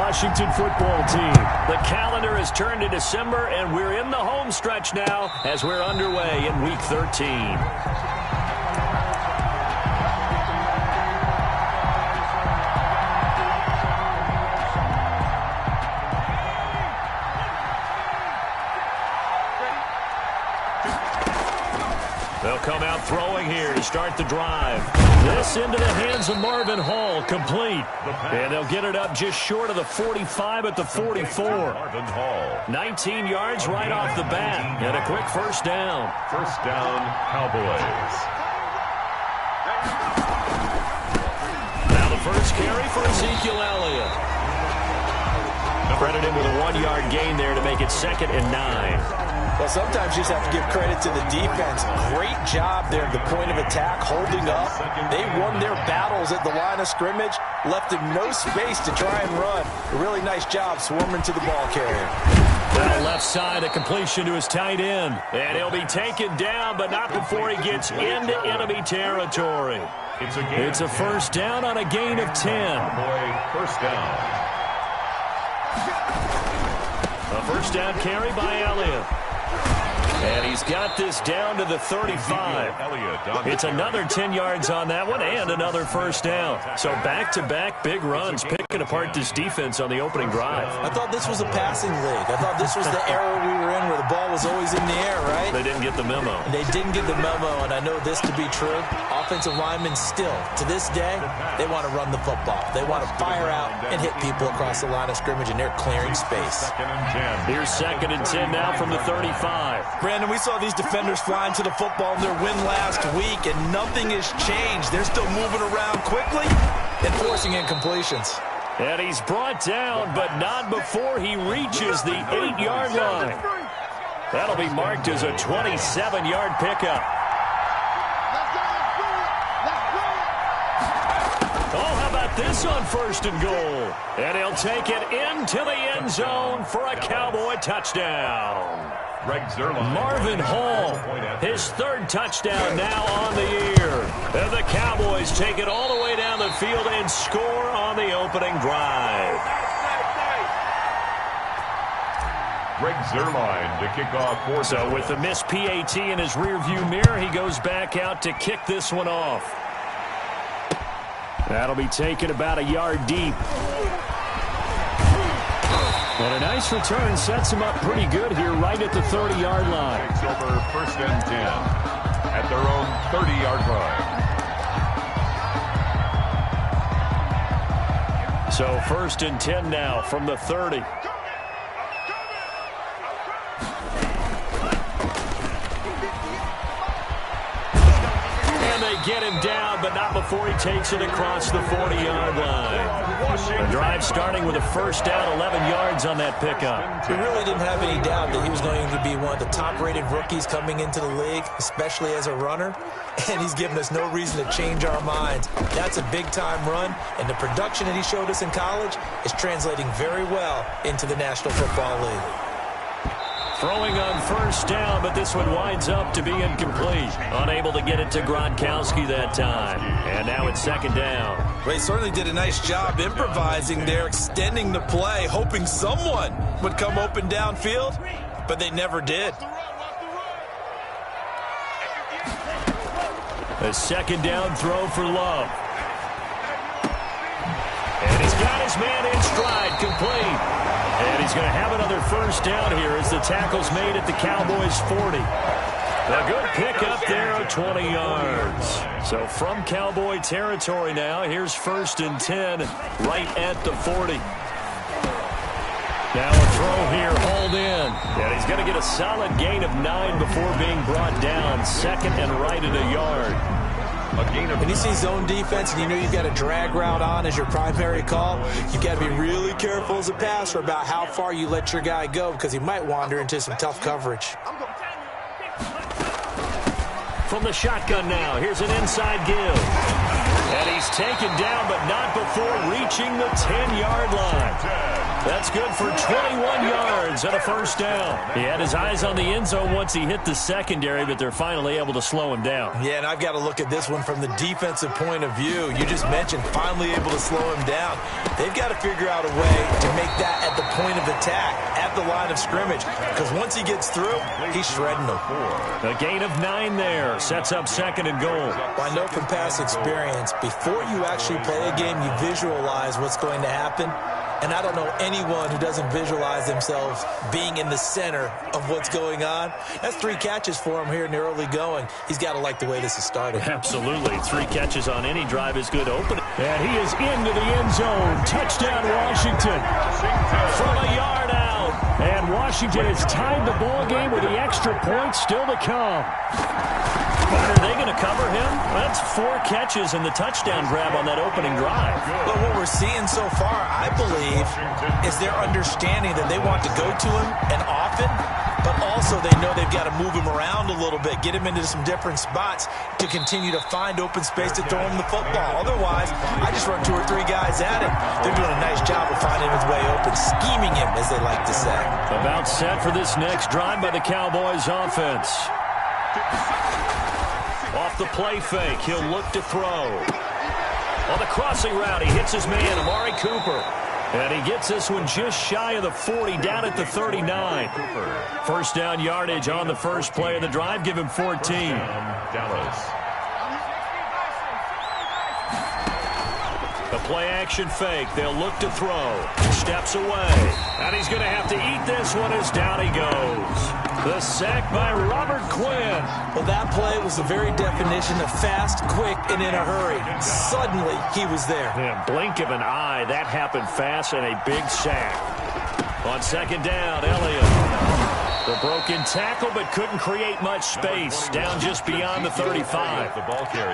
Washington football team. The calendar has turned to December, and we're in the home stretch now as we're underway in Week 13. They'll come out throwing here to start the drive. This into the hands of Marvin Hall, complete. And they'll get it up just short of the 45 at the 44. 19 yards right off the bat, and a quick first down. First down, Cowboys. Now the first carry for Ezekiel Elliott. Credit him with a 1-yard gain there to make it 2nd and 9. Well, sometimes you just have to give credit to the defense. Great job there at the point of attack, holding up. They won their battles at the line of scrimmage, left him no space to try and run. A really nice job swarming to the ball carrier. Down left side, a completion to his tight end. And he'll be taken down, but not before he gets into enemy territory. It's a first down on a gain of 10. First down. A first down carry by Elliott. And he's got this down to the 35. It's another 10 yards on that one and another first down. So back-to-back big runs, picking apart this defense on the opening drive. I thought this was a passing league. I thought this was the era we were in where the ball was always in the air, right? They didn't get the memo. They didn't get the memo, and I know this to be true. Offensive linemen still, to this day, they want to run the football. They want to fire out and hit people across the line of scrimmage, and they're clearing space. Here's 2nd and 10 now from the 35. Brandon, we saw these defenders flying to the football in their win last week, and nothing has changed. They're still moving around quickly and forcing incompletions. And he's brought down, but not before he reaches the 8-yard line. That'll be marked as a 27-yard pickup. Oh, how about this on 1st and goal? And he'll take it into the end zone for a Cowboy touchdown. Marvin Hall, his 3rd touchdown now on the year. And the Cowboys take it all the way down the field and score on the opening drive. Greg Zuerlein to kick off. So with the missed PAT in his rearview mirror, he goes back out to kick this one off. That'll be taken about a yard deep. And a nice return sets him up pretty good here right at the 30-yard line. Takes over 1st and 10 at their own 30-yard line. So 1st and 10 now from the 30. And they get him down, but not before he takes it across the 40-yard line. The drive starting with a first down, 11 yards on that pickup. We really didn't have any doubt that he was going to be one of the top-rated rookies coming into the league, especially as a runner, and he's given us no reason to change our minds. That's a big-time run, and the production that he showed us in college is translating very well into the National Football League. Throwing on first down, but this one winds up to be incomplete. Unable to get it to Gronkowski that time. And now it's 2nd down. Well, he certainly did a nice job improvising there, extending the play, hoping someone would come open downfield, but they never did. A 2nd down throw for Love. And he's got his man in stride, complete. And he's going to have another first down here as the tackle's made at the Cowboys' 40. A good pickup there of 20 yards. So from Cowboy territory now, here's 1st and 10 right at the 40. Now a throw here, hauled in. And he's going to get a solid gain of 9 before being brought down. 2nd and right at a yard. When you see zone defense and you know you've got a drag route on as your primary call, you've got to be really careful as a passer about how far you let your guy go because he might wander into some tough coverage. From the shotgun now, here's an inside give. And he's taken down, but not before reaching the 10-yard line. That's good for 21 yards and a first down. He had his eyes on the end zone once he hit the secondary, but they're finally able to slow him down. Yeah, and I've got to look at this one from the defensive point of view. You just mentioned finally able to slow him down. They've got to figure out a way to make that at the point of attack, at the line of scrimmage, because once he gets through, he's shredding them. A gain of 9 there sets up second and goal. Well, I know from past experience, before you actually play a game, you visualize what's going to happen. And I don't know anyone who doesn't visualize themselves being in the center of what's going on. That's 3 catches for him here in the early going. He's got to like the way this is started. Absolutely. 3 catches on any drive is good opening. And he is into the end zone. Touchdown, Washington. From a yard out. And Washington has tied the ball game with the extra point still to come. But are they going to cover him? That's 4 catches and the touchdown grab on that opening drive. But what we're seeing so far, I believe, is their understanding that they want to go to him and often, but also they know they've got to move him around a little bit, get him into some different spots to continue to find open space to throw him the football. Otherwise, I just run 2 or 3 guys at him. They're doing a nice job of finding his way open, scheming him, as they like to say. About set for this next drive by the Cowboys offense. Off the play fake, he'll look to throw. On the crossing route, he hits his man, Amari Cooper. And he gets this one just shy of the 40, down at the 39. First down yardage on the first play of the drive, give him 14. Dallas. The play-action fake. They'll look to throw. Steps away. And he's going to have to eat this one as down he goes. The sack by Robert Quinn. Well, that play was the very definition of fast, quick, and in a hurry. Suddenly, he was there. Yeah, blink of an eye. That happened fast and a big sack. On second down, Elliott. The broken tackle, but couldn't create much space. Down just beyond the 35.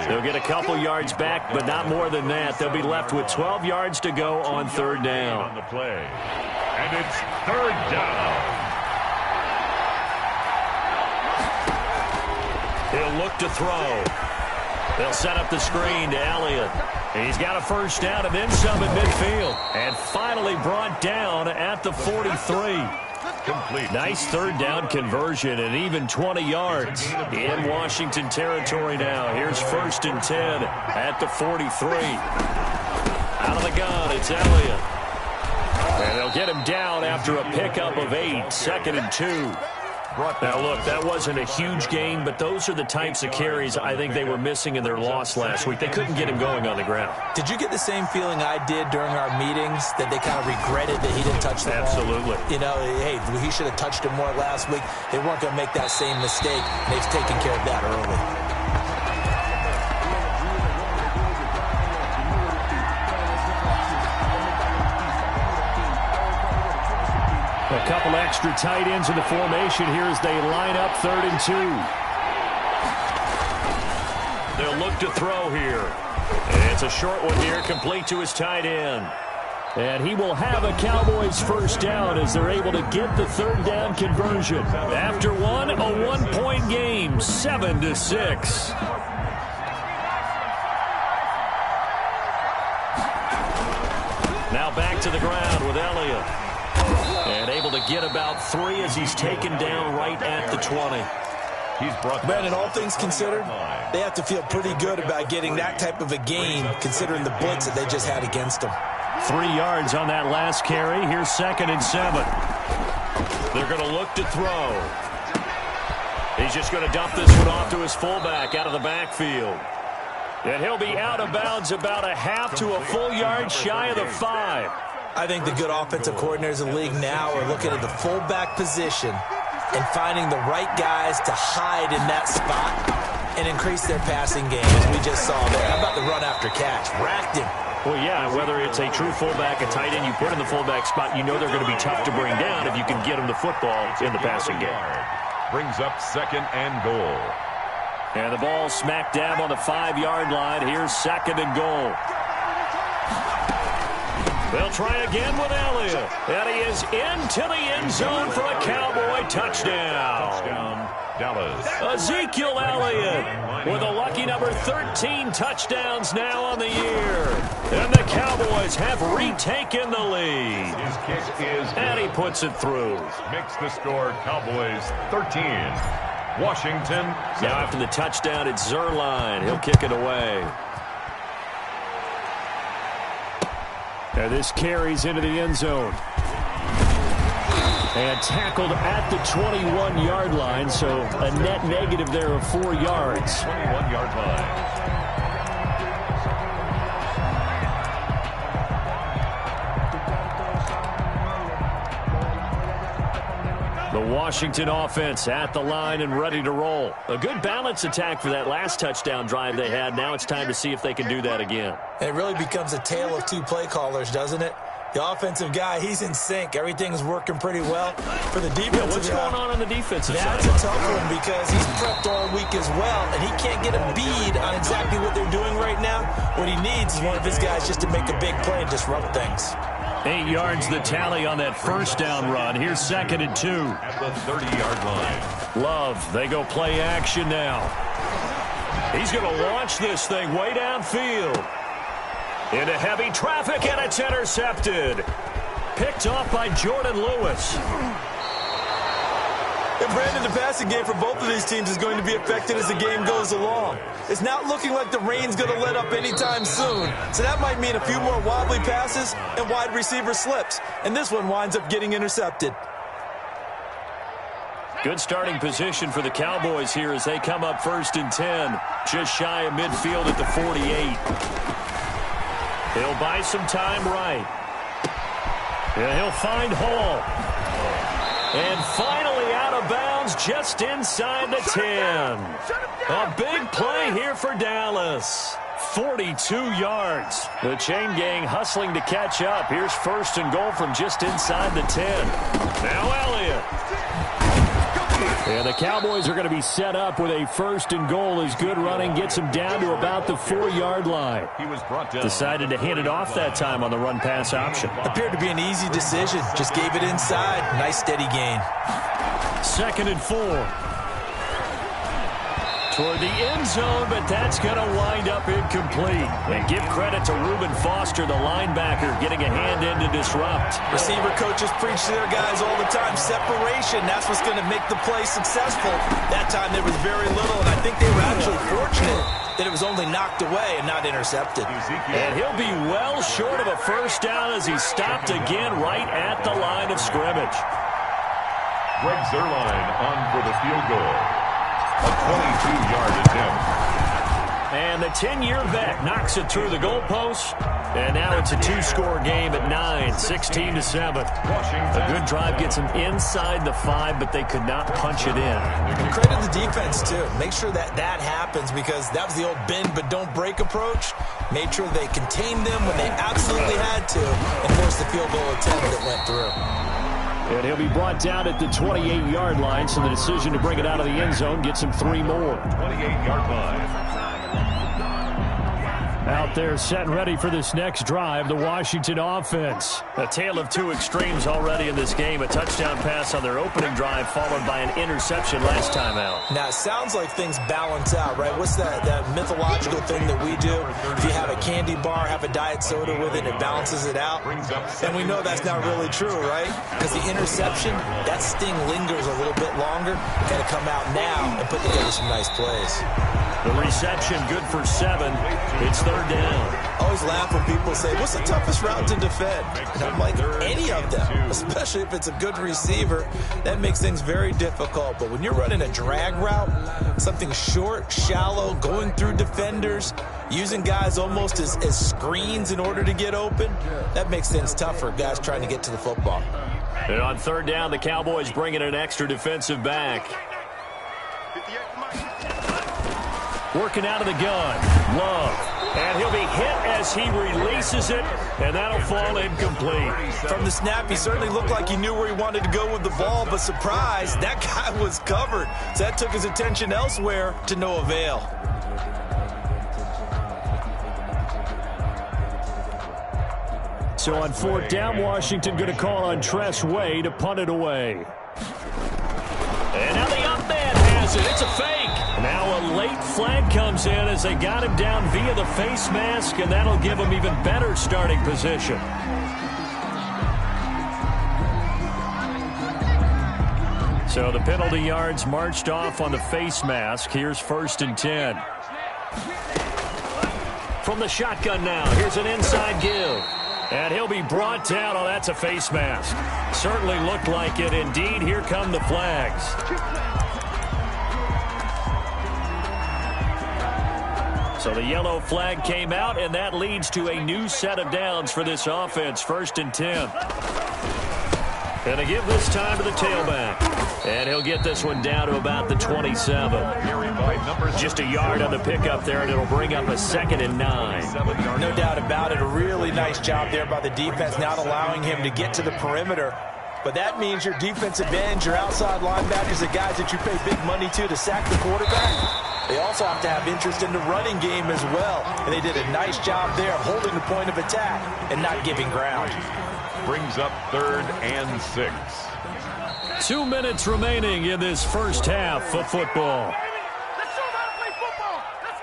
They'll get a couple yards back, but not more than that. They'll be left with 12 yards to go on third down. On the play. And it's third down. He'll look to throw. They'll set up the screen to Elliott. He's got a first down and then some at midfield. And finally brought down at the 43. Complete. Nice third down conversion and even 20 yards in Washington territory now. Here's first and 10 at the 43. Out of the gun, it's Elliott. And they'll get him down after a pickup of 8, second and 2. Now, look, that wasn't a huge gain, but those are the types of carries I think they were missing in their loss last week. They couldn't get him going on the ground. Did you get the same feeling I did during our meetings, that they kind of regretted that he didn't touch the ball? Absolutely. You know, hey, he should have touched him more last week. They weren't going to make that same mistake. They've taken care of that early. A couple extra tight ends in the formation here as they line up third and 2. They'll look to throw here. And it's a short one here, complete to his tight end. And he will have a Cowboys first down as they're able to get the third down conversion. After one, a 1-point game, 7-6. Now back to the ground with Elliott. And able to get about 3 as he's taken down right at the 20. Brandon, all things considered, they have to feel pretty good about getting that type of a gain, considering the blitz that they just had against them. 3 yards on that last carry. Here's second and 7. They're going to look to throw. He's just going to dump this one off to his fullback out of the backfield. And he'll be out of bounds about a half to a full yard shy of the 5. I think the good offensive coordinators in the league now are looking at the fullback position and finding the right guys to hide in that spot and increase their passing game, as we just saw there. How about the run after catch? Racked him. Well, yeah, whether it's a true fullback, a tight end you put in the fullback spot, you know they're going to be tough to bring down if you can get them the football in the passing game. Brings up second and goal. And the ball smack dab on the 5-yard line. Here's second and goal. They'll try again with Elliott. And he is into the end zone for a Cowboy touchdown. Dallas. Ezekiel Elliott with a lucky number 13 touchdowns now on the year. And the Cowboys have retaken the lead. His kick is and he puts it through. Makes the score Cowboys 13. Washington 7. Now after the touchdown, it's Zerline. He'll kick it away. And this carries into the end zone. And tackled at the 21-yard line, so a net negative there of 4 yards. 21-yard line. The Washington offense at the line and ready to roll. A good balance attack for that last touchdown drive they had. Now it's time to see if they can do that again. And it really becomes a tale of two play callers, doesn't it? The offensive guy, he's in sync. Everything's working pretty well. For the defensive what's going on the defensive side? That's a tough one because he's prepped all week as well, and he can't get a bead on exactly what they're doing right now. What he needs is one of his guys just to make a big play and disrupt things. 8 yards the tally on that first down run. Here's 2nd and 2. At the 30-yard line. Love, they go play action now. He's going to launch this thing way downfield. Into heavy traffic, and it's intercepted. Picked off by Jordan Lewis. And Brandon, the passing game for both of these teams is going to be affected as the game goes along. It's not looking like the rain's going to let up anytime soon. So that might mean a few more wobbly passes and wide receiver slips. And this one winds up getting intercepted. Good starting position for the Cowboys here as they come up 1st and 10. Just shy of midfield at the 48. He'll buy some time right. And he'll find Hall. And finally out of bounds just inside the 10. A big play here for Dallas. 42 yards. The chain gang hustling to catch up. Here's 1st and goal from just inside the 10. Now Elliott. And the Cowboys are going to be set up with a 1st and goal as good running gets them down to about the 4-yard line. He was brought down. Decided to hand it off that time on the run-pass option. Appeared to be an easy decision. Just gave it inside. Nice steady gain. 2nd and 4. Toward the end zone, but that's going to wind up incomplete. And give credit to Reuben Foster, the linebacker, getting a hand in to disrupt. Receiver coaches preach to their guys all the time. Separation, that's what's going to make the play successful. That time there was very little, and I think they were actually fortunate that it was only knocked away and not intercepted. And he'll be well short of a 1st down as he's stopped again right at the line of scrimmage. Greg Zerline on for the field goal. A 22-yard attempt. And the 10-year vet knocks it through the goalpost. And now it's a 2-score game at 9, 16-7. A good drive gets them inside the 5, but they could not punch it in. And credit the defense, too. Make sure that happens because that was the old bend but don't break approach. Made sure they contained them when they absolutely had to and forced the field goal attempt that went through. And he'll be brought down at the 28-yard line, so the decision to bring it out of the end zone gets him 3 more. 28-yard line. Out there set and ready for this next drive, the Washington offense. A tale of two extremes already in this game. A touchdown pass on their opening drive followed by an interception last time out. Now, it sounds like things balance out, right? What's that mythological thing that we do? If you have a candy bar, have a diet soda with it, it balances it out. And we know that's not really true, right? Because the interception, that sting lingers a little bit longer. Got to come out now and put together some nice plays. The reception good for 7. It's 3rd down. I always laugh when people say, what's the toughest route to defend? And I'm like, any of them, especially if it's a good receiver. That makes things very difficult. But when you're running a drag route, something short, shallow, going through defenders, using guys almost as screens in order to get open, that makes things tough for guys trying to get to the football. And on 3rd down, the Cowboys bring in an extra defensive back. Working out of the gun, Love. And he'll be hit as he releases it, and that'll fall incomplete. From the snap, he certainly looked like he knew where he wanted to go with the ball, but surprise, that guy was covered. So that took his attention elsewhere to no avail. So on fourth down, Washington going to call on Tress Way to punt it away. And now the up man has it. It's a fake. Now a late flag comes in as they got him down via the face mask, and that'll give him even better starting position. So the penalty yards marched off on the face mask. Here's 1st and 10. From the shotgun now, here's an inside give. And he'll be brought down. Oh, that's a face mask. Certainly looked like it. Indeed, here come the flags. So the yellow flag came out, and that leads to a new set of downs for this offense. 1st and 10. Going to give this time to the tailback. And he'll get this one down to about the 27. Just a yard on the pickup there, and it'll bring up a 2nd and 9. No doubt about it. A really nice job there by the defense, not allowing him to get to the perimeter. But that means your defensive ends, your outside linebackers, the guys that you pay big money to sack the quarterback, they also have to have interest in the running game as well. And they did a nice job there of holding the point of attack and not giving ground. Brings up 3rd and 6. 2 minutes remaining in this first half of football. Let's show them how to play football. Let's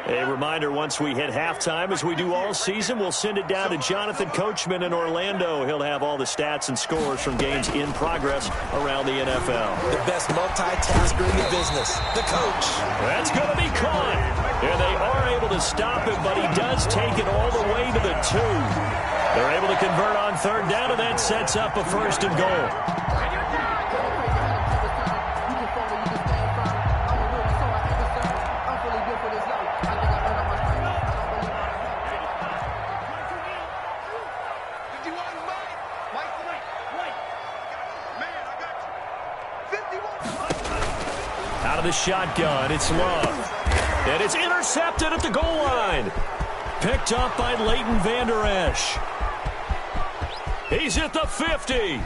go. A reminder, once we hit halftime, as we do all season, we'll send it down to Jonathan Coachman in Orlando. He'll have all the stats and scores from games in progress around the NFL. The best multitasker in the business, the coach. That's going to be caught. And they are able to stop him, but he does take it all the way to the 2. They're able to convert on 3rd down, and that sets up a 1st and goal. Out of the shotgun, it's Love. And it's intercepted at the goal line. Picked up by Leighton Vander Esch. He's at the 50.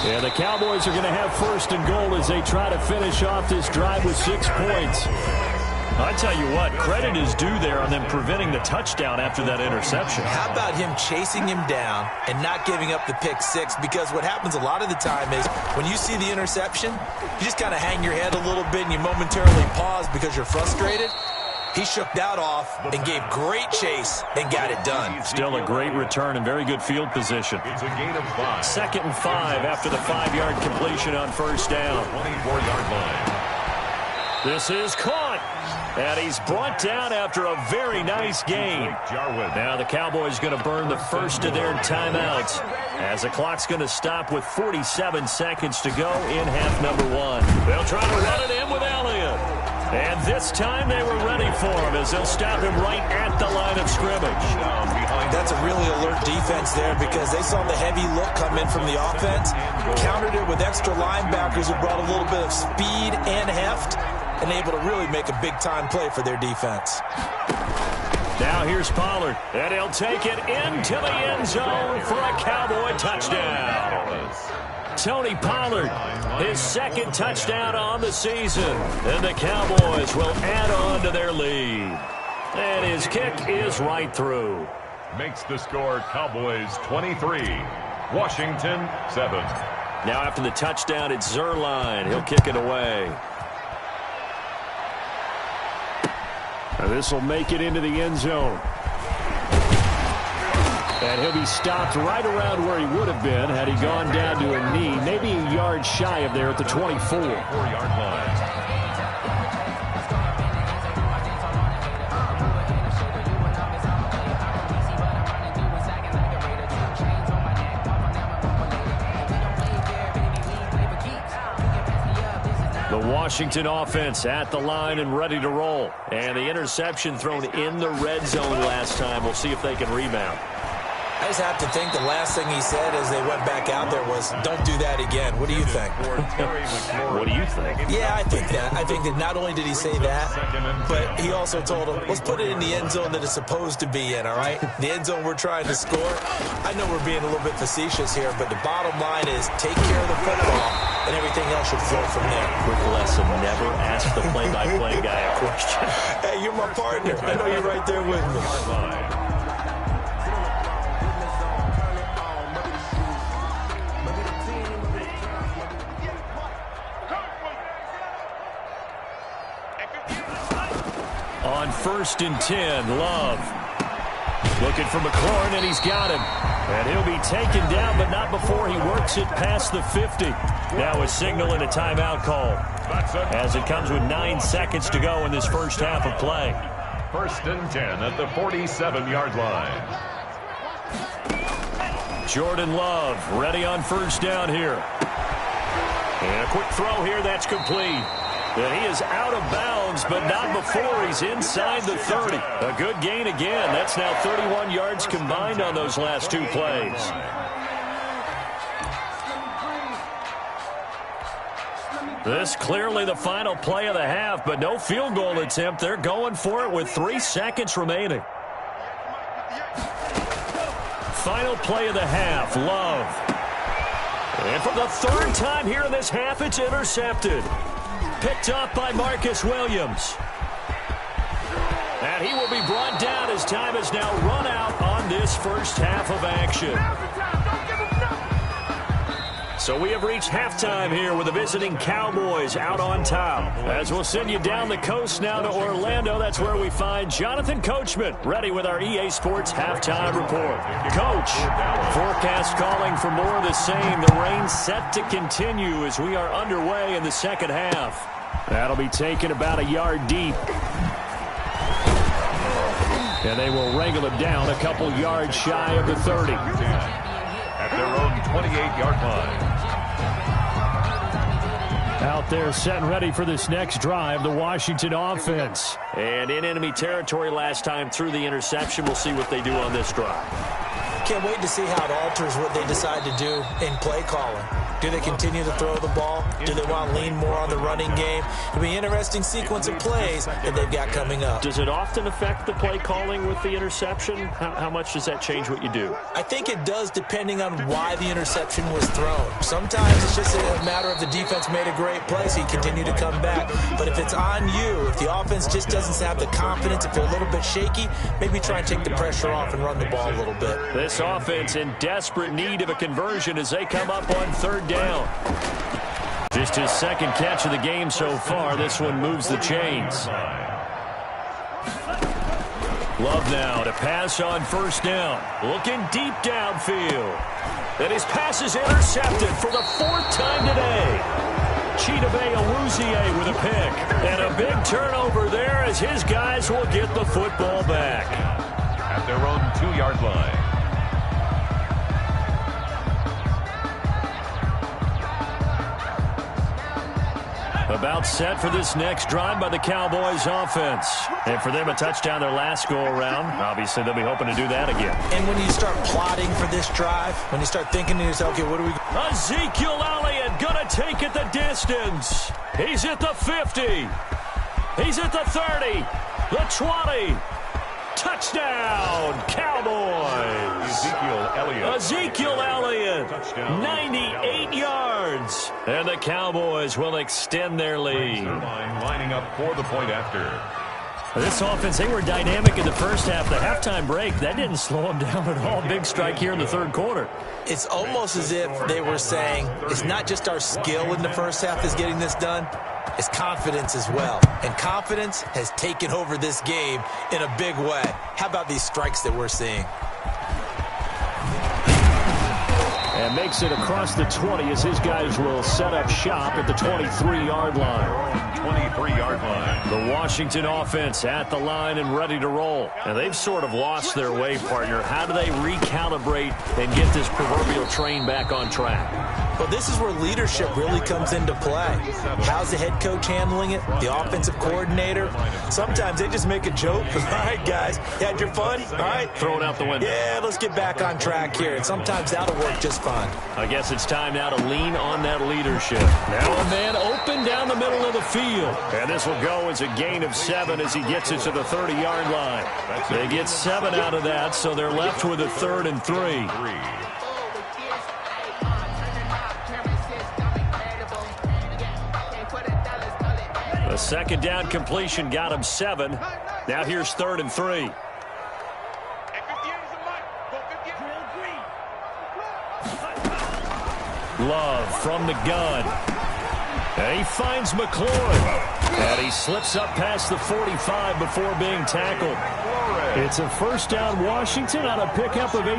And the Cowboys are going to have 1st and goal as they try to finish off this drive with 6 points. I tell you what, credit is due there on them preventing the touchdown after that interception. How about him chasing him down and not giving up the pick 6? Because what happens a lot of the time is when you see the interception, you just kind of hang your head a little bit and you momentarily pause because you're frustrated. He shook that off and gave great chase and got it done. Still a great return and very good field position. It's a gain of 5. 2nd and 5 after the 5-yard completion on 1st down. 24-yard line. This is caught. And he's brought down after a very nice gain. Now the Cowboys going to burn the first of their timeouts as the clock's going to stop with 47 seconds to go in half number 1. They'll try to run it in with Elliott. And this time they were ready for him as they'll stop him right at the line of scrimmage. That's a really alert defense there because they saw the heavy look come in from the offense, countered it with extra linebackers who brought a little bit of speed and heft, and able to really make a big-time play for their defense. Now here's Pollard, and he'll take it into the end zone for a Cowboy touchdown. Tony Pollard, his 2nd touchdown on the season, and the Cowboys will add on to their lead. And his kick is right through. Makes the score Cowboys 23, Washington 7. Now after the touchdown, it's Zerline. He'll kick it away. This will make it into the end zone. And he'll be stopped right around where he would have been had he gone down to a knee, maybe a yard shy of there at the 24. 4-yard line. The Washington offense at the line and ready to roll. And the interception thrown in the red zone last time. We'll see if they can rebound. I just have to think the last thing he said as they went back out there was, don't do that again. What do you think? What do you think? Yeah, I think that. I think that not only did he say that, but he also told him, let's put it in the end zone that it's supposed to be in, all right? The end zone we're trying to score. I know we're being a little bit facetious here, but the bottom line is take care of the football, and everything else should flow from there. Quick lesson, never ask the play-by-play guy a question. Hey, you're my partner. I know you're right there with me. On 1st and 10, Love. Looking for McLaurin, and he's got him. And he'll be taken down, but not before he works it past the 50. Now a signal and a timeout call, as it comes with 9 seconds to go in this first half of play. 1st and 10 at the 47-yard line. Jordan Love ready on 1st down here. And a quick throw here, that's complete. And he is out of bounds, but not before he's inside the 30. A good gain again. That's now 31 yards combined on those last 2 plays. This clearly the final play of the half, but no field goal attempt. They're going for it with 3 seconds remaining. Final play of the half, Love. And for the 3rd time here in this half, it's intercepted. Picked up by Marcus Williams. And he will be brought down as time has now run out on this first half of action. So we have reached halftime here with the visiting Cowboys out on top. As we'll send you down the coast now to Orlando, that's where we find Jonathan Coachman ready with our EA Sports halftime report. Coach, forecast calling for more of the same. The rain set to continue as we are underway in the second half. That'll be taken about a yard deep. And they will wrangle it down a couple yards shy of the 30. At their own 28-yard line. Out there set and ready for this next drive, the Washington offense. And in enemy territory last time through the interception. We'll see what they do on this drive. Can't wait to see how it alters what they decide to do in play calling. Do they continue to throw the ball? Do they want to lean more on the running game? It'll be an interesting sequence of plays that they've got coming up. Does it often affect the play calling with the interception? How much does that change what you do? I think it does depending on why the interception was thrown. Sometimes it's just a matter of the defense made a great play, so you continue to come back. But if it's on you, if the offense just doesn't have the confidence, if they're a little bit shaky, maybe try and take the pressure off and run the ball a little bit. This offense in desperate need of a conversion as they come up on 3rd down. Just his 2nd catch of the game so far. This one moves the chains. Love now to pass on 1st down. Looking deep downfield. And his pass is intercepted for the 4th time today. Chidobe Awuzie with a pick. And a big turnover there as his guys will get the football back. At their own 2-yard line. About set for this next drive by the Cowboys offense. And for them, a touchdown their last go-around. Obviously, they'll be hoping to do that again. And when you start plotting for this drive, when you start thinking to yourself, okay, what do we... Ezekiel Elliott gonna take it the distance. He's at the 50. He's at the 30. The 20. Touchdown, Cowboys. Ezekiel Elliott, 98 yards. And the Cowboys will extend their lead. Lining up for the point after. This offense, they were dynamic in the first half. The halftime break, that didn't slow them down at all. Big strike here in the 3rd quarter. It's almost as if they were saying, it's not just our skill in the first half that's getting this done. It's confidence as well. And confidence has taken over this game in a big way. How about these strikes that we're seeing? And makes it across the 20 as his guys will set up shop at the 23-yard line. 23-yard line. The Washington offense at the line and ready to roll. And they've sort of lost their way, partner. How do they recalibrate and get this proverbial train back on track? Well, this is where leadership really comes into play. How's the head coach handling it? The offensive coordinator? Sometimes they just make a joke. All right, guys, you had your fun? All right. Throw it out the window. Yeah, let's get back on track here. And sometimes that'll work just fine. I guess it's time now to lean on that leadership. Now a man open down the middle of the field. And this will go as a gain of 7 as he gets it to the 30-yard line. They get 7 out of that, so they're left with a 3rd and 3. The second down completion got him 7. Now here's 3rd and 3. Love from the gun. And he finds McLaurin. And he slips up past the 45 before being tackled. It's a first down Washington on a pickup of 18.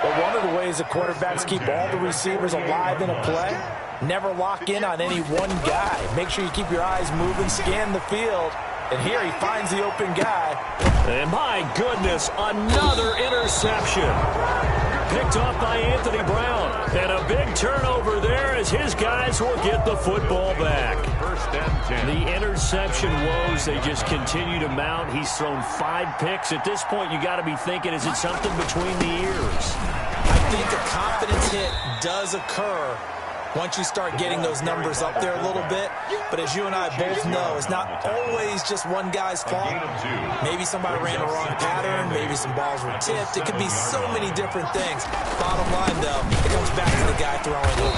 But one of the ways the quarterbacks keep all the receivers alive in a play, never lock in on any one guy. Make sure you keep your eyes moving, scan the field. And here he finds the open guy. And my goodness, another interception. Picked off by Anthony Brown. And a big turnover there as his guys will get the football back. First and 10. The interception woes, they just continue to mount. He's thrown 5 picks. At this point, you got to be thinking, is it something between the ears? I think a confidence hit does occur once you start getting those numbers up there a little bit. But as you and I both know, it's not always just one guy's fault. Maybe somebody ran a wrong pattern. Maybe some balls were tipped. It could be so many different things. Bottom line, though, it comes back to the guy throwing it.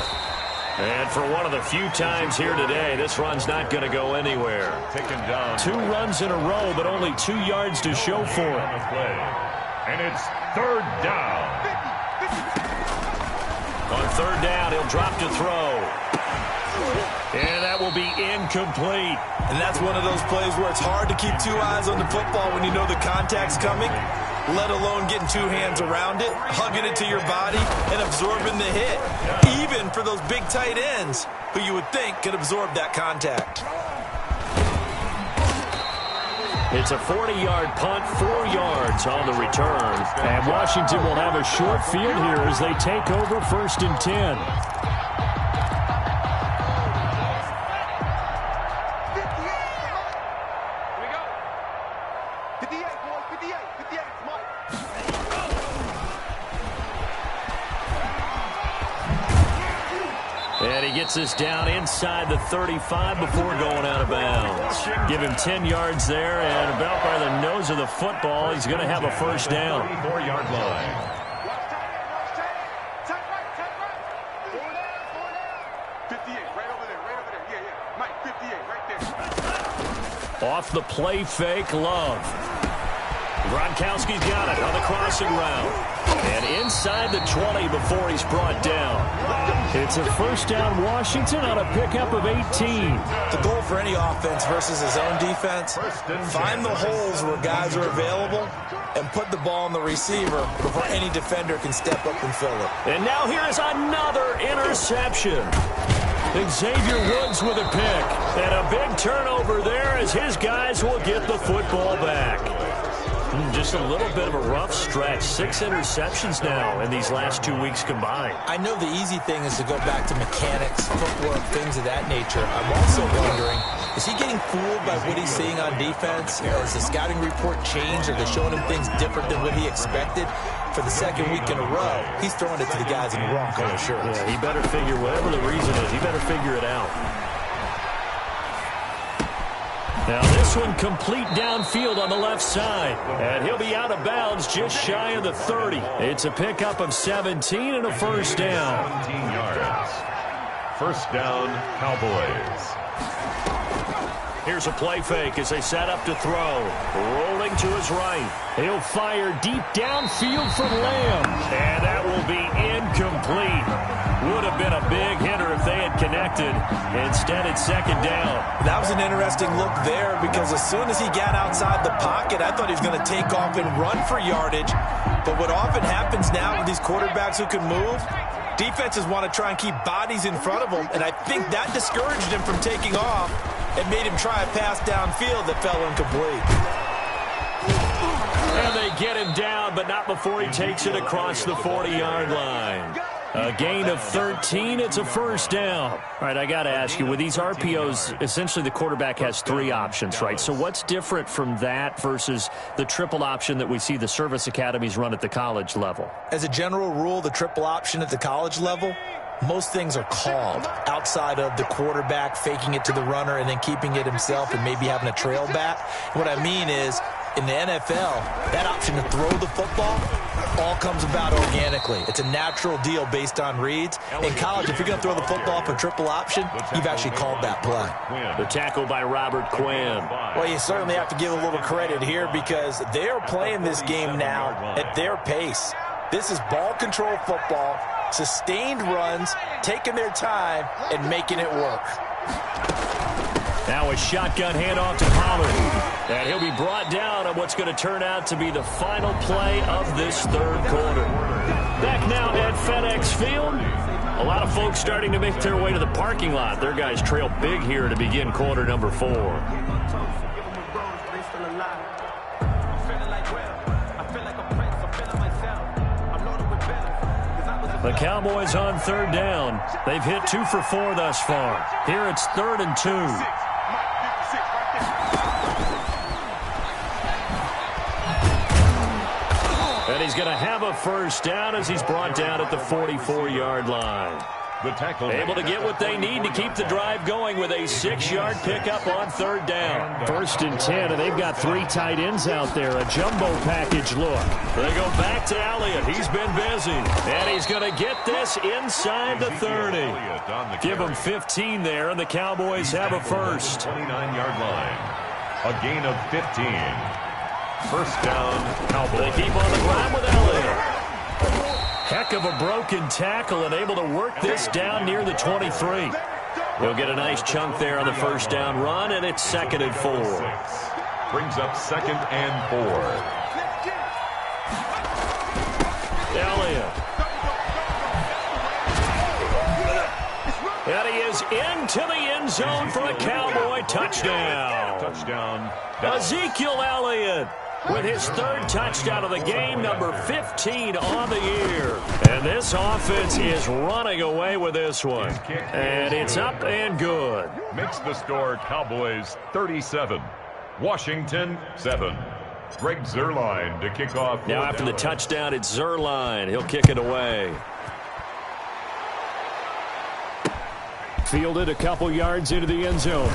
And for one of the few times here today, this run's not going to go anywhere. Taken down. 2 runs in a row, but only 2 yards to show for it. And it's 3rd down. On 3rd down, he'll drop to throw. And that will be incomplete. And that's one of those plays where it's hard to keep 2 eyes on the football when you know the contact's coming, let alone getting 2 hands around it, hugging it to your body, and absorbing the hit. Even for those big tight ends who you would think could absorb that contact. It's a 40-yard punt, 4 yards on the return. And Washington will have a short field here as they take over 1st and 10. 58, Mike. And he gets this down inside the 35 before going out of bounds. Give him 10 yards there, and about by the nose of the football, he's going to have a first down. 34-yard line. 58, right over there. Yeah. Mike, 58, right there. Off the play fake, Love. Gronkowski's got it on the crossing route. And inside the 20 before he's brought down. It's a first down Washington on a pickup of 18. The goal for any offense versus his own defense, find the holes where guys are available and put the ball on the receiver before any defender can step up and fill it. And now here is another interception. Xavier Woods with a pick. And a big turnover there as his guys will get the football back. Just a little bit of a rough stretch. 6 interceptions now in these last 2 weeks combined. I know the easy thing is to go back to mechanics, footwork, things of that nature. I'm also wondering, is he getting fooled by what he's seeing on defense? Has the scouting report changed? Are they showing him things different than what he expected? For the second week in a row, he's throwing it to the guys in the wrong color shirts. Yeah, he better figure, whatever the reason is, he better figure it out. Now this one complete downfield on the left side. And he'll be out of bounds just shy of the 30. It's a pickup of 17 and a first down. 17 yards. First down, Cowboys. Here's a play fake as they set up to throw. Rolling to his right. He'll fire deep downfield from Lamb. And that will be incomplete. Would have been a big hitter if they had connected. Instead, it's second down. That was an interesting look there because as soon as he got outside the pocket, I thought he was going to take off and run for yardage. But what often happens now with these quarterbacks who can move, defenses want to try and keep bodies in front of them, and I think that discouraged him from taking off and made him try a pass downfield that fell incomplete. And they get him down, but not before he takes it across the 40-yard line. A gain of 13, it's a first down. All right, I got to ask you, with these RPOs, essentially the quarterback has three options, right? So what's different from that versus the triple option that we see the service academies run at the college level? As a general rule, the triple option at the college level, most things are called outside of the quarterback faking it to the runner and then keeping it himself and maybe having a trail back. What I mean is, in the NFL, that option to throw the football all comes about organically. It's a natural deal based on reads. In college, if you're going to throw the football for triple option, you've actually called that play. The tackle by Robert Quinn. Well, you certainly have to give a little credit here because they're playing this game now at their pace. This is ball control football, sustained runs, taking their time, and making it work. Now a shotgun handoff to Pollard. And he'll be brought down on what's going to turn out to be the final play of this third quarter. Back now at FedEx Field. A lot of folks starting to make their way to the parking lot. Their guys trail big here to begin quarter number 4. The Cowboys on third down. They've hit 2 for 4 thus far. Here it's 3rd and 2. And he's going to have a first down as he's brought down at the 44-yard line. The tackle able to get what they need to keep the drive going with a 6-yard pickup on third down. 1st and 10, and they've got 3 tight ends out there. A jumbo package look. They go back to Elliott. He's been busy. And he's going to get this inside the 30. Give him 15 there, and the Cowboys have a first. 29-yard line. A gain of 15. First down, Cowboys. They keep on the ground with Elliott. Heck of a broken tackle and able to work this down near the 23. He'll get a nice chunk there on the first down run, and it's 2nd and 4. Brings up 2nd and 4. Elliott. And he is into the end zone for a Cowboy touchdown. Touchdown. Ezekiel Elliott with his 3rd touchdown of the game, number 15 on the year. And this offense is running away with this one. And it's up and good. Makes the score Cowboys 37. Washington 7. Greg Zuerlein to kick off. Now after the touchdown, it's Zuerlein. He'll kick it away. Fielded a couple yards into the end zone.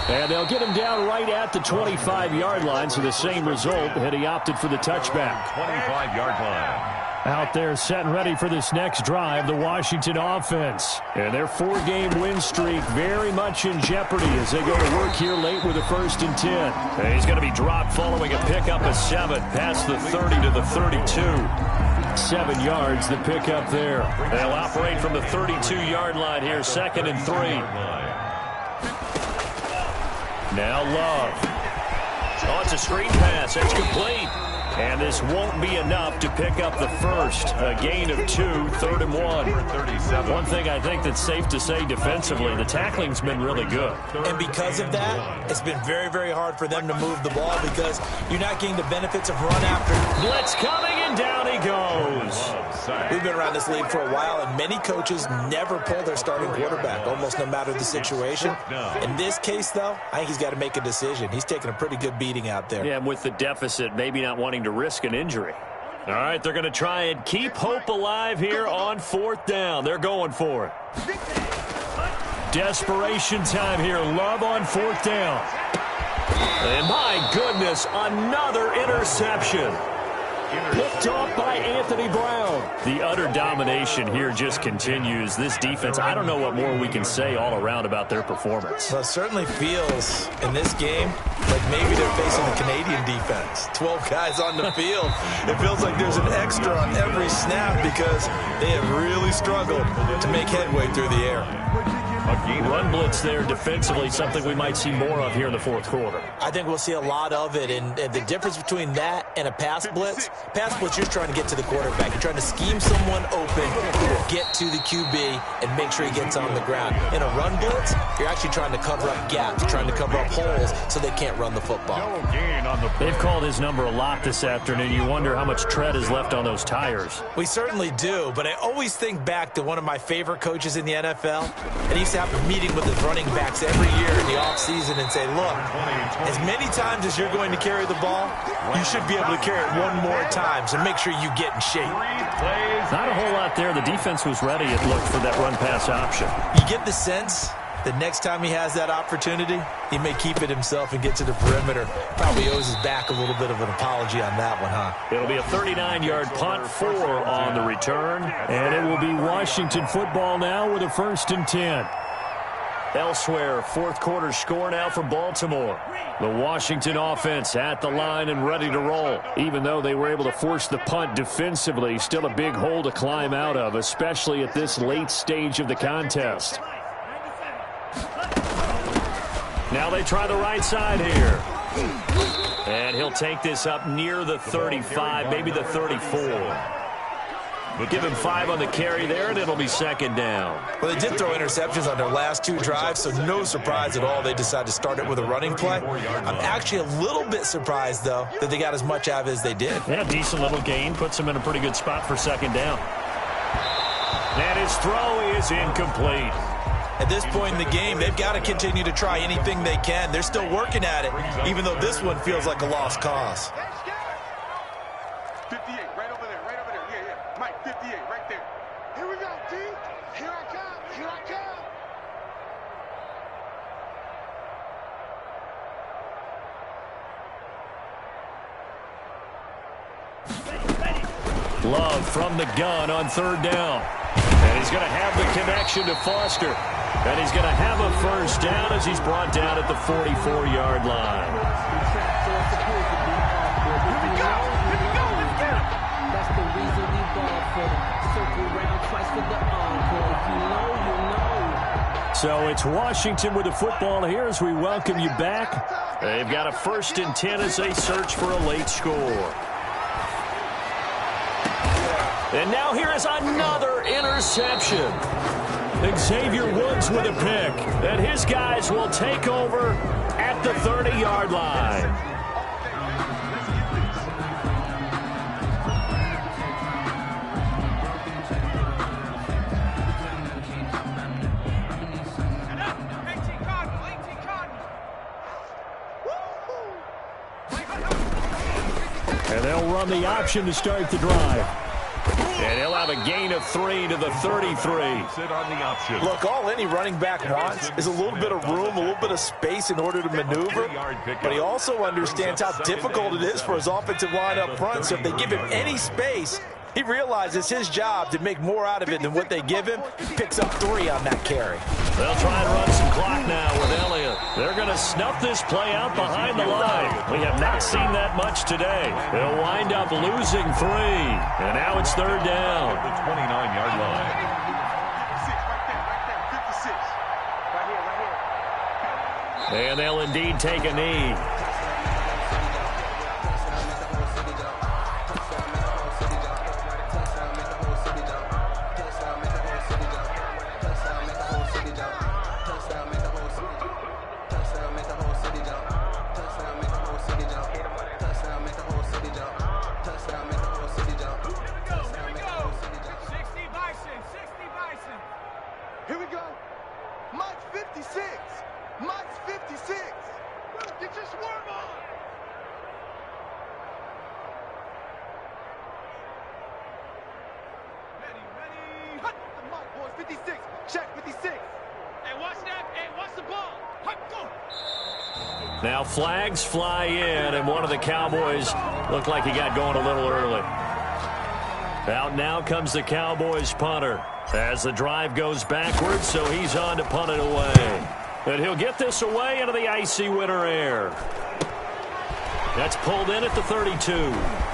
And they'll get him down right at the 25-yard line, so the same result, and he opted for the touchback. 25-yard line. Out there set and ready for this next drive, the Washington offense. And their 4-game win streak very much in jeopardy as they go to work here late with a 1st and 10. And he's going to be dropped following a pickup of 7 past the 30 to the 32. 7 yards, the pickup there. They'll operate from the 32-yard line here, 2nd and 3. Now Love. Oh, it's a screen pass. It's complete. And this won't be enough to pick up the first. A gain of 2, 3rd and 1. One thing I think that's safe to say defensively, the tackling's been really good. And because of that, it's been very, very hard for them to move the ball because you're not getting the benefits of run after. Blitz coming, and down he goes. We've been around this league for a while, and many coaches never pull their starting quarterback, almost no matter the situation. In this case, though, I think he's got to make a decision. He's taking a pretty good beating out there. Yeah, with the deficit, maybe not wanting to risk an injury. All right, they're going to try and keep hope alive here on 4th down. They're going for it. Desperation time here. Love on 4th down. And my goodness, another interception. Picked off by Anthony Brown. The utter domination here just continues. This defense, I don't know what more we can say all around about their performance. Well, it certainly feels in this game like maybe they're facing the Canadian defense. 12 guys on the field. It feels like there's an extra on every snap because they have really struggled to make headway through the air. Run blitz there defensively, something we might see more of here in the fourth quarter. I think we'll see a lot of it, and the difference between that and a pass blitz, you're trying to get to the quarterback. You're trying to scheme someone open, get to the QB, and make sure he gets on the ground. In a run blitz, you're actually trying to cover up gaps, trying to cover up holes so they can't run the football. They've called his number a lot this afternoon. You wonder how much tread is left on those tires. We certainly do, but I always think back to one of my favorite coaches in the NFL, and he used to have a meeting with his running backs every year in the offseason and say, look, as many times as you're going to carry the ball, you should be able to carry it one more time, so make sure you get in shape. Not a whole lot there. The defense was ready, it looked, for that run-pass option. You get the sense the next time he has that opportunity, he may keep it himself and get to the perimeter. Probably owes his back a little bit of an apology on that one, huh? It'll be a 39-yard punt, 4 on the return, and it will be Washington football now with a 1st and 10. Elsewhere, fourth quarter score now for Baltimore. The Washington offense at the line and ready to roll. Even though they were able to force the punt defensively, still a big hole to climb out of, especially at this late stage of the contest. Now they try the right side here. And he'll take this up near the 35, maybe the 34. Give him 5 on the carry there, and it'll be 2nd down. Well, they did throw interceptions on their last 2 drives, so no surprise at all they decided to start it with a running play. I'm actually a little bit surprised, though, that they got as much out of it as they did. Yeah, decent little gain. Puts them in a pretty good spot for 2nd down. And his throw is incomplete. At this point in the game, they've got to continue to try anything they can. They're still working at it, even though this one feels like a lost cause. 58, right over there, right over there. Yeah, yeah. Mike, 58, right there. Here we go, D. Here I come, here I come. Love from the gun on 3rd down. And he's going to have the connection to Foster. And he's going to have a 1st down as he's brought down at the 44-yard line. Here we go, let's get him. That's the reason we ball for circle round twice for the encore. If you know, you know. So it's Washington with the football here as we welcome you back. They've got a 1st and 10 as they search for a late score. And now here is another interception. Xavier Woods with a pick. And his guys will take over at the 30-yard line. And they'll run the option to start the drive. And he'll have a gain of 3 to the 33. Sit on the option. Look, all any running back wants is a little bit of room, a little bit of space in order to maneuver. But he also understands how difficult it is for his offensive line up front. So if they give him any space, he realizes his job to make more out of it than what they give him. Picks up 3 on that carry. They'll try and run some clock now with Elliott. They're going to snuff this play out behind the line. We have not seen that much today. They'll wind up losing 3. And now it's 3rd down. The 29-yard line. 56, right there, 56. Right here, right here. And they'll indeed take a knee. Here we go. Mike's 56. Mike's 56. Get your swarm on. Ready. Hut. The Mike boys, 56. Check 56. Hey, watch that. Hey, watch the ball. Hut, go. Now flags fly in, and one of the Cowboys looked like he got going a little early. Out now comes the Cowboys punter as the drive goes backwards, so he's on to punt it away. And he'll get this away into the icy winter air. That's pulled in at the 32.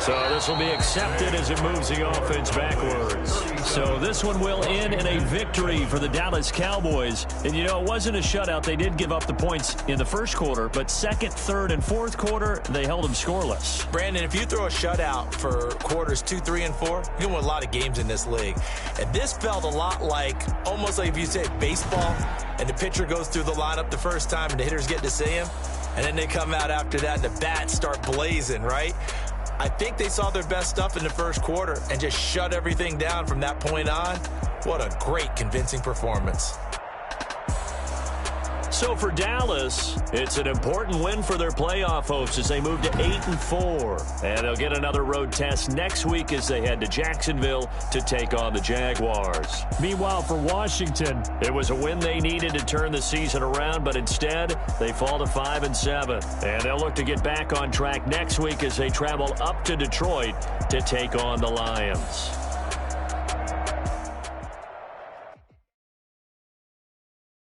So this will be accepted as it moves the offense backwards. So this one will end in a victory for the Dallas Cowboys. And, you know, it wasn't a shutout. They did give up the points in the first quarter, but second, third, and fourth quarter, they held them scoreless. Brandon, if you throw a shutout for quarters 2, 3, and 4, you win a lot of games in this league. And this felt a lot like, almost like if you say baseball, and the pitcher goes through the lineup the first time and the hitters get to see him, and then they come out after that and the bats start blazing, right? I think they saw their best stuff in the first quarter and just shut everything down from that point on. What a great, convincing performance. So for Dallas, it's an important win for their playoff hopes as they move to 8-4. And they'll get another road test next week as they head to Jacksonville to take on the Jaguars. Meanwhile, for Washington, it was a win they needed to turn the season around, but instead, they fall to 5-7. And they'll look to get back on track next week as they travel up to Detroit to take on the Lions.